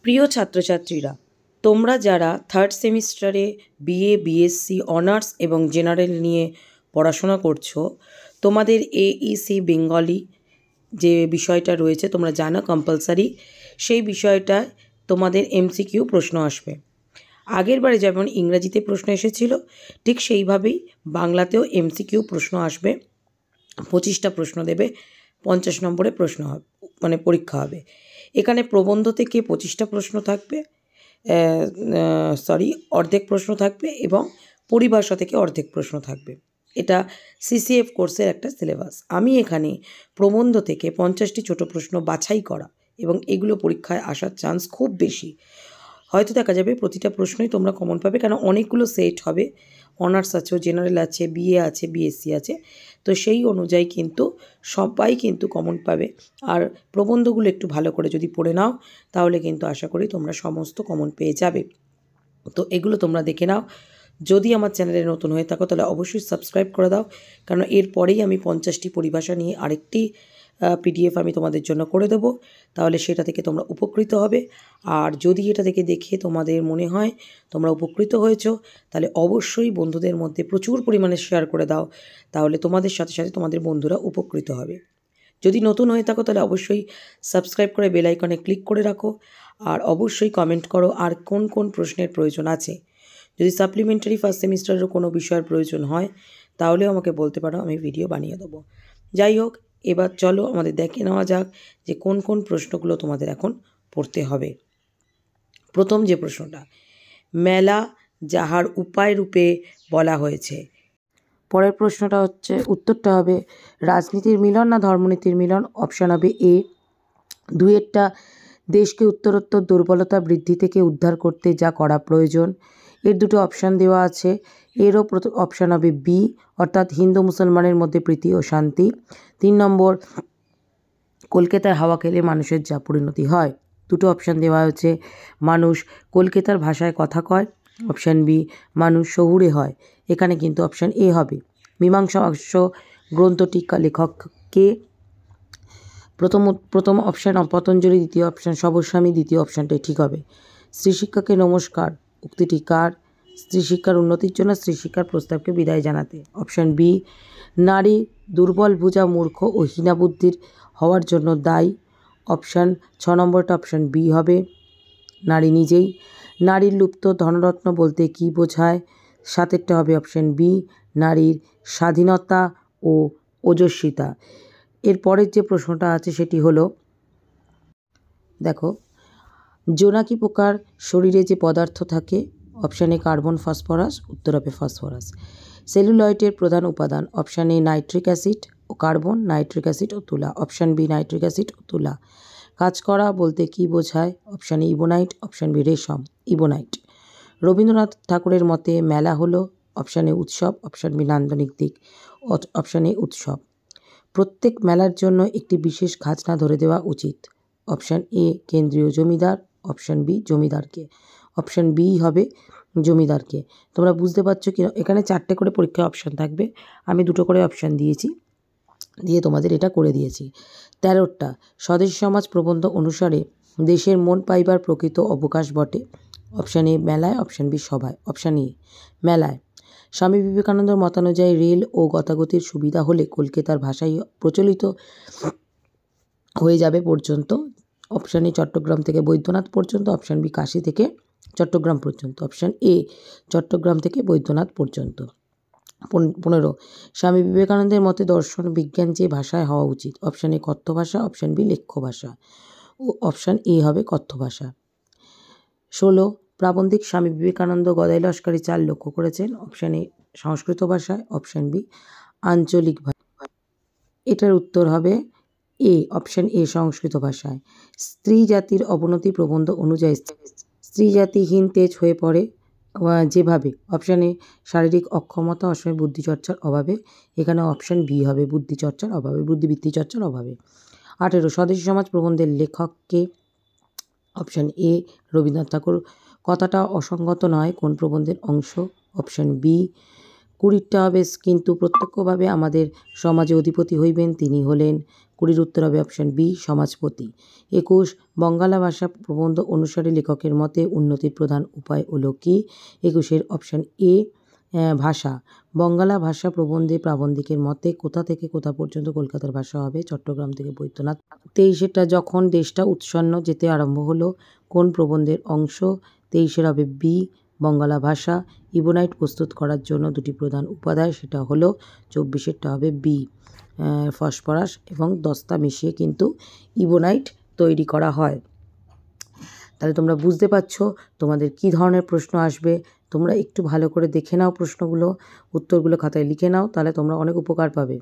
প্রিয় ছাত্রছাত্রীরা, তোমরা যারা থার্ড সেমিস্টারে বিএ, বিএসসি অনার্স এবং জেনারেল নিয়ে পড়াশোনা করছো, তোমাদের এইসি বেঙ্গলি যে বিষয়টা রয়েছে তোমরা জানো কম্পালসারি, সেই বিষয়টায় তোমাদের এমসিকিউ প্রশ্ন আসবে। আগের বারে যেমন ইংরাজিতে প্রশ্ন এসেছিল, ঠিক সেইভাবেই বাংলাতেও এমসিকিউ প্রশ্ন আসবে। 25টা প্রশ্ন দেবে, 50 নম্বরে প্রশ্ন হবে, মানে পরীক্ষা হবে। এখানে প্রবন্ধ থেকে 25টা প্রশ্ন থাকবে, অর্ধেক প্রশ্ন থাকবে, এবং পরিভাষা থেকে অর্ধেক প্রশ্ন থাকবে। এটা সিসিএফ কোর্সের একটা সিলেবাস। আমি এখানে প্রবন্ধ থেকে 50টি ছোট প্রশ্ন বাছাই করা, এবং এগুলো পরীক্ষায় আসার চান্স খুব বেশি। হয়তো দেখা যাবে প্রতিটা প্রশ্নই তোমরা কমন পাবে, কারণ অনেকগুলো সেট হবে। অনার্স আছে, জেনারেল আছে, বিএ আছে, বিএসসি আছে, তো সেই অনুযায়ী কিন্তু সবাই কিন্তু কমন পাবে। আর প্রবন্ধগুলো একটু ভালো করে যদি পড়ে নাও, তাহলে কিন্তু আশা করি তোমরা সমস্ত কমন পেয়ে যাবে। তো এগুলো তোমরা দেখে নাও। যদি আমার চ্যানেলে নতুন হয়ে থাকো তাহলে অবশ্যই সাবস্ক্রাইব করে দাও, কারণ এরপরেই আমি 50টি পরিভাষা নিয়ে আরেকটি পিডিএফ আমি তোমাদের জন্য করে দেবো। তাহলে সেটা থেকে তোমরা উপকৃত হবে। আর যদি এটা থেকে দেখে তোমাদের মনে হয় তোমরা উপকৃত হয়েছো, তাহলে অবশ্যই বন্ধুদের মধ্যে প্রচুর পরিমাণে শেয়ার করে দাও। তাহলে তোমাদের সাথে সাথে তোমাদের বন্ধুরা উপকৃত হবে। যদি নতুন হয়ে থাকো তাহলে অবশ্যই সাবস্ক্রাইব করে বেল আইকনে ক্লিক করে রাখো। আর অবশ্যই কমেন্ট করো আর কোন কোন প্রশ্নের প্রয়োজন আছে। যদি সাপ্লিমেন্টারি ফার্স্ট সেমিস্টারেরও কোনো বিষয়ের প্রয়োজন হয়, তাহলেও আমাকে বলতে পারো, আমি ভিডিও বানিয়ে দেবো। যাই হোক, এবার চলো আমাদের দেখে নেওয়া যাক যে কোন কোন প্রশ্নগুলো তোমাদের এখন পড়তে হবে। প্রথম যে প্রশ্নটা, মেলা যাহার উপায় রূপে বলা হয়েছে। পরের প্রশ্নটা হচ্ছে, উত্তরটা হবে রাজনীতির মিলন না ধর্মনীতির মিলন। অপশান হবে এ। দুইয়েরটা, দেশকে উত্তরোত্তর দুর্বলতা বৃদ্ধি থেকে উদ্ধার করতে যা করা প্রয়োজন। এর দুটো অপশান দেওয়া আছে। এরও অপশান হবে বি, অর্থাৎ হিন্দু মুসলমানের মধ্যে প্রীতি ও শান্তি। 3 নম্বর, কলকাতার হাওয়া খেলে মানুষের যা পরিণতি হয়। দুটো অপশান দেওয়া হয়েছে, মানুষ কলকাতার ভাষায় কথা কয়। অপশান বি, মানুষ শহুরে হয়। এখানে কিন্তু অপশান এ হবে। মীমাংসা ভাষ্য গ্রন্থটির লেখক কে? প্রথম অপশান পতঞ্জলি, দ্বিতীয় অপশান সবস্বামী, দ্বিতীয় অপশানটাই ঠিক হবে। স্ত্রী শিক্ষাকে নমস্কার উক্তিটি কার? স্ত্রী শিক্ষার উন্নতির জন্য স্ত্রী শিক্ষার প্রস্তাবকে বিদায় জানাতে। অপশান বি, নারী দুর্বল ভুজা মূর্খ ও হীনাবুদ্ধির হওয়ার জন্য দায়ী। অপশান 6 নম্বরটা অপশান বি হবে, নারী নিজেই। নারীর লুপ্ত ধনরত্ন বলতে কি বোঝায়? 7এরটা হবে অপশান বি, নারীর স্বাধীনতা ও ওজস্বিতা। এর পরের যে প্রশ্নটা আছে সেটি হলো, দেখো, জোনাকি পোকার শরীরে যে পদার্থ থাকে। অপশান এ কার্বন ফসফরাস, উত্তর হবে ফসফরাস। সেলুলয়েডের প্রধান উপাদান। অপশান এ নাইট্রিক অ্যাসিড ও কার্বন, নাইট্রিক অ্যাসিড ও তুলা। অপশান বি, নাইট্রিক অ্যাসিড ও তুলা। কাজ করা বলতে কি বোঝায়? Option A ebonite, option B রেশম, ইবোনাইট। রবীন্দ্রনাথ ঠাকুরের মতে মেলা হলো? অপশান এ উৎসব, অপশান বি নান্দনিক দিক, অপশান এ উৎসব। প্রত্যেক মেলার জন্য একটি বিশেষ খাজনা ধরে দেওয়া উচিত। অপশান এ কেন্দ্রীয় জমিদার, অপশান বি জমিদারকে। অপশান বি হবে জমিদারকে। তোমরা বুঝতে পারছো কি? এখানে 4টে করে পরীক্ষা অপশান থাকবে, আমি 2টো করে অপশান দিয়েছি, দিয়ে তোমাদের এটা করে দিয়েছি। 13টা, স্বদেশী সমাজ প্রবন্ধ অনুসারে দেশের মন পাইবার প্রকৃত অবকাশ বটে। অপশান এ মেলায়, অপশান বি সভায়। অপশান এ মেলায়। স্বামী বিবেকানন্দের মতানুযায়ী রেল ও গতাগতির সুবিধা হলে কলকাতার ভাষাই প্রচলিত হয়ে যাবে পর্যন্ত। অপশান এ চট্টগ্রাম থেকে বৈদ্যনাথ পর্যন্ত, অপশান বি কাশী থেকে চট্টগ্রাম পর্যন্ত, অপশান এ চট্টগ্রাম থেকে বৈদ্যনাথ পর্যন্ত। 15, স্বামী বিবেকানন্দের মতে দর্শন বিজ্ঞান যে ভাষায় হওয়া উচিত। অপশান এ কথ্য ভাষা, অপশান বি লেখ্য ভাষা, ও অপশান এ হবে কথ্য ভাষা। 16, প্রাবন্ধিক স্বামী বিবেকানন্দ গদাই লস্করি চাল লক্ষ্য করেছেন। অপশান এ সংস্কৃত ভাষায়, অপশান বি আঞ্চলিক ভাষা। এটার উত্তর হবে এ, অপশান এ সংস্কৃত ভাষায়। স্ত্রী জাতির অবনতি প্রবন্ধ অনুযায়ী স্ত্রী জাতিহীন তেজ হয়ে পড়ে যেভাবে। অপশান এ শারীরিক অক্ষমতা, অসময়ে বুদ্ধিচর্চার অভাবে। এখানে অপশান বি হবে বুদ্ধিচর্চার অভাবে, বুদ্ধিবৃত্তি চর্চার অভাবে। 18, স্বদেশী সমাজ প্রবন্ধের লেখককে? অপশান এ রবীন্দ্রনাথ ঠাকুর। কথাটা অসঙ্গত নয় কোন প্রবন্ধের অংশ? অপশান বি 20টা হবে কিন্তু প্রত্যক্ষভাবে আমাদের সমাজে অধিপতি হইবেন, তিনি হলেন 20 উত্তর হবে অপশান বি সমাজপতি। 21 বঙ্গালা ভাষা প্রবন্ধ অনুসারে লেখকের মতে উন্নতির প্রধান উপায় হলো কি? 21 অপশান এ ভাষা। বঙ্গালা ভাষা প্রবন্ধে প্রাবন্ধিকের মতে কোথা থেকে কোথা পর্যন্ত কলকাতার ভাষা হবে? চট্টগ্রাম থেকে বৈদ্যনাথ। 23 যখন দেশটা উৎসন্ন যেতে আরম্ভ হলো কোন প্রবন্ধের অংশ? 23 হবে বি বঙ্গালা ভাষা। ইবোনাইট প্রস্তুত করার জন্য দুটি প্রধান উপাদান, সেটা হলো 24 হবে বি ফসফরাস এবং দস্তা মিশিয়ে কিন্তু ইবোনাইট তৈরি করা হয়। তাহলে তোমরা বুঝতে পারছো তোমাদের কি ধরনের প্রশ্ন আসবে। তোমরা একটু ভালো করে দেখে নাও প্রশ্নগুলো, উত্তরগুলো খাতায় লিখে নাও, তাহলে তোমরা অনেক উপকার পাবে।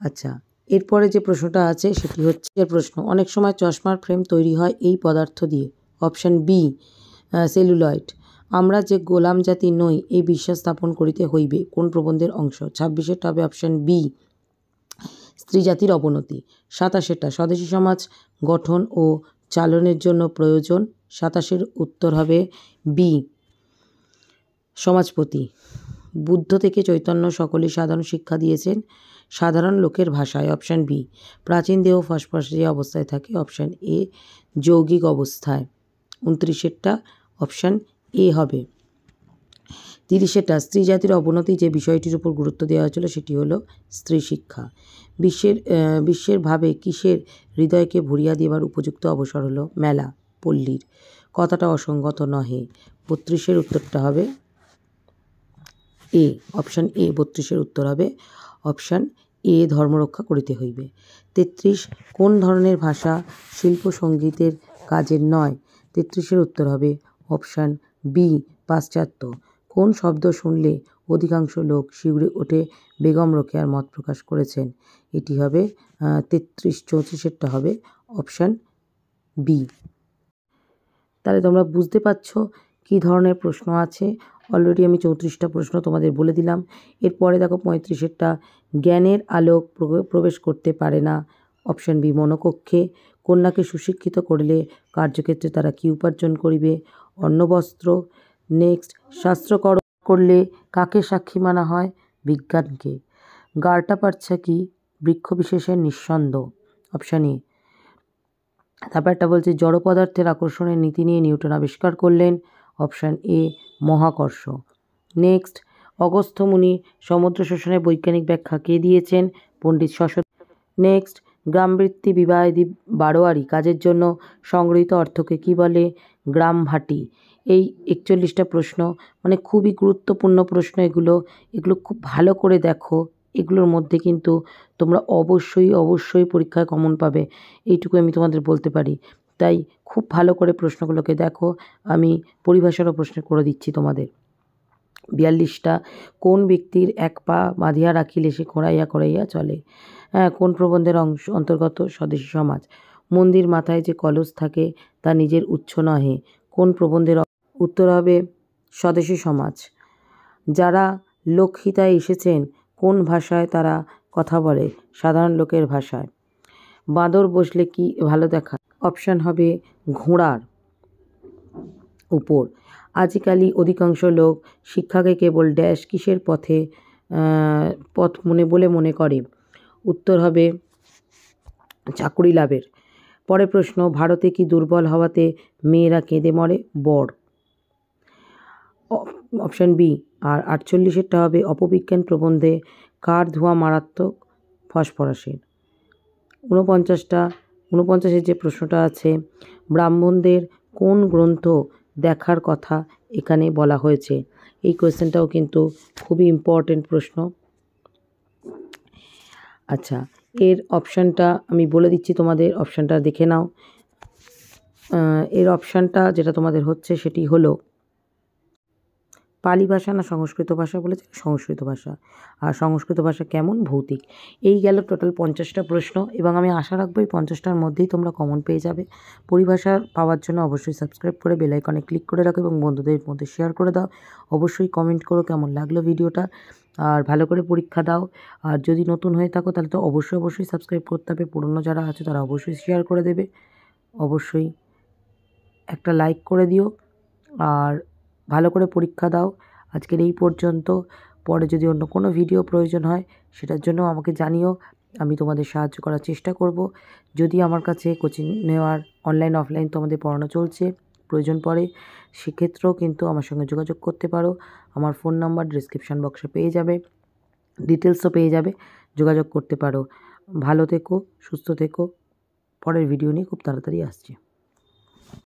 আচ্ছা, এরপরে যে প্রশ্নটা আছে সেটি হচ্ছে প্রশ্ন, অনেক সময় চশমার ফ্রেম তৈরি হয় এই পদার্থ দিয়ে। Option B celluloid. আমরা যে গোলাম জাতি নই এই বিশ্বাস স্থাপন করিতে হইবে কোন প্রবন্ধের অংশ? 26 হবে অপশান বি স্ত্রী জাতির অবনতি। 27 স্বদেশী সমাজ গঠন ও চালনের জন্য প্রয়োজন। 27 উত্তর হবে বি সমাজপতি। বুদ্ধ থেকে চৈতন্য সকলেই সাধারণ শিক্ষা দিয়েছেন সাধারণ লোকের ভাষায়। Option B. প্রাচীন দেহ ফসফরাস যে অবস্থায় থাকে? অপশান এ যৌগিক অবস্থায়। 29 অপশান এ হবে। 30 স্ত্রী জাতির অবনতি যে বিষয়টির উপর গুরুত্ব দেওয়া হয়েছিল সেটি হলো স্ত্রী শিক্ষা। বিশ্বের ভাবে কিসের হৃদয়কে ভরিয়া দেবার উপযুক্ত অবসর হলো? মেলা পল্লীর। কথাটা অসঙ্গত নহে। 32 উত্তরটা হবে এ অপশান এ। 32 উত্তর হবে অপশান এ ধর্মরক্ষা করিতে হইবে। 33 কোন ধরনের ভাষা শিল্প সঙ্গীতের কাজের নয়? 33 উত্তর হবে অপশান বি পাশ্চাত্য। কোন শব্দ শুনলে অধিকাংশ লোক শিউরে ওঠে বেগম রোকেয়ার মত প্রকাশ করেছেন? এটি হবে 34 হবে অপশান বি। তাহলে তোমরা বুঝতে পারছো কী ধরনের প্রশ্ন আছে। অলরেডি আমি 34টা প্রশ্ন তোমাদের বলে দিলাম। এরপরে দেখো 35 জ্ঞানের আলোক প্রবেশ করতে পারে না। অপশান বি মনোকক্ষে। কন্যাকে সুশিক্ষিত করলে কার্যক্ষেত্রে তারা কি উপার্জন করিবে? অন্নবস্ত্র। নেক্সট শাস্ত্রকর্ম করলে কাকে সাক্ষী মানা হয়? বিজ্ঞানকে। গার্টা পারছা কি বৃক্ষ বিশেষের নিঃসন্দ? Option A. তারপর একটা বলছে জড় পদার্থের আকর্ষণের নীতি নিয়ে নিউটন আবিষ্কার করলেন। অপশান এ মহাকর্ষ। নেক্সট অগস্ত্য মুনি সমুদ্র শোষণের বৈজ্ঞানিক ব্যাখ্যা কে দিয়েছেন? পণ্ডিত শশধর। নেক্সট গ্রামবৃত্তি বিবাহেদি বারোয়ারি কাজের জন্য সংগৃহীত অর্থকে কি বলে? গ্রাম ভাটি। এই 41টা প্রশ্ন মানে খুবই গুরুত্বপূর্ণ প্রশ্ন। এগুলো খুব ভালো করে দেখো। এগুলোর মধ্যে কিন্তু তোমরা অবশ্যই পরীক্ষায় কমন পাবে, এইটুকু আমি তোমাদের বলতে পারি। তাই খুব ভালো করে প্রশ্নগুলোকে দেখো। আমি পরিভাষারও প্রশ্ন করে দিচ্ছি তোমাদের। 42টা কোন ব্যক্তির এক পা বাঁধিয়া রাখিলে সে খোঁড়াইয়া চলে? হ্যাঁ, কোন প্রবন্ধের অন্তর্গত? স্বদেশী সমাজ। মন্দির মাথায় যে কলস থাকে তা নিজের উৎস নহে কোন প্রবন্ধের? উত্তর হবে স্বদেশী সমাজ। যারা লোকহিতায় এসেছেন কোন ভাষায় তারা কথা বলে? সাধারণ লোকের ভাষায়। বাঁদর বসলে কি ভালো দেখায়? অপশান হবে ঘোড়ার উপর। আজকালি অধিকাংশ লোক শিক্ষাকে কেবল ড্যাশ কিসের পথ বলে মনে করে? উত্তর হবে চাকুরি লাভের। পরের প্রশ্ন, ভারতে কি দুর্বল হওয়াতে মেয়েরা কেঁদে মরে? বর। Option B. আর 48টা হবে অপবিজ্ঞান প্রবন্ধে কার ধোঁয়া মারাত্মক? ফসফরাসের। 49 যে প্রশ্নটা আছে, ব্রাহ্মণদের কোন গ্রন্থ দেখার কথা এখানে বলা হয়েছে? এই কোয়েশ্চেনটাও কিন্তু খুবই ইম্পর্টেন্ট প্রশ্ন। আচ্ছা, এর অপশানটা আমি বলে দিচ্ছি তোমাদের, অপশানটা দেখে নাও। এর অপশানটা যেটা তোমাদের হচ্ছে সেটি হলো পালি ভাষা না সংস্কৃত ভাষা বলেছে? সংস্কৃত ভাষা। আর সংস্কৃত ভাষা কেমন? ভৌতিক। এই গেল টোটাল 50টা প্রশ্ন এবং আমি আশা রাখবো এই 50টার মধ্যেই তোমরা কমন পেয়ে যাবে। পরিভাষা পাওয়ার জন্য অবশ্যই সাবস্ক্রাইব করে বেল আইকনে ক্লিক করে রাখো এবং বন্ধুদের মধ্যে শেয়ার করে দাও। অবশ্যই কমেন্ট করো কেমন লাগলো ভিডিওটা, আর ভালো করে পরীক্ষা দাও। আর যদি নতুন হয়ে থাকো তাহলে তো অবশ্যই সাবস্ক্রাইব করতে হবে। পুরনো যারা আছে তারা অবশ্যই শেয়ার করে দেবে। অবশ্যই একটা লাইক করে দিও আর ভালো করে পরীক্ষা দাও। আজকের এই পর্যন্ত। পরে যদি অন্য কোনো ভিডিও প্রয়োজন হয় সেটার জন্য আমাকে জানিও, আমি তোমাদের সাহায্য করার চেষ্টা করব। যদি আমার কাছে কোচিং নেওয়ার অনলাইন অফলাইন তোমাদের পড়ানো চলছে, প্রয়োজন পড়ে, সেক্ষেত্রেও কিন্তু আমার সঙ্গে যোগাযোগ করতে পারো। আমার ফোন নাম্বার ডিসক্রিপশান বক্সে পেয়ে যাবে, ডিটেলসও পেয়ে যাবে, যোগাযোগ করতে পারো। ভালো থেকো, সুস্থ থেকো। পরের ভিডিও নিয়ে খুব তাড়াতাড়ি আসছি।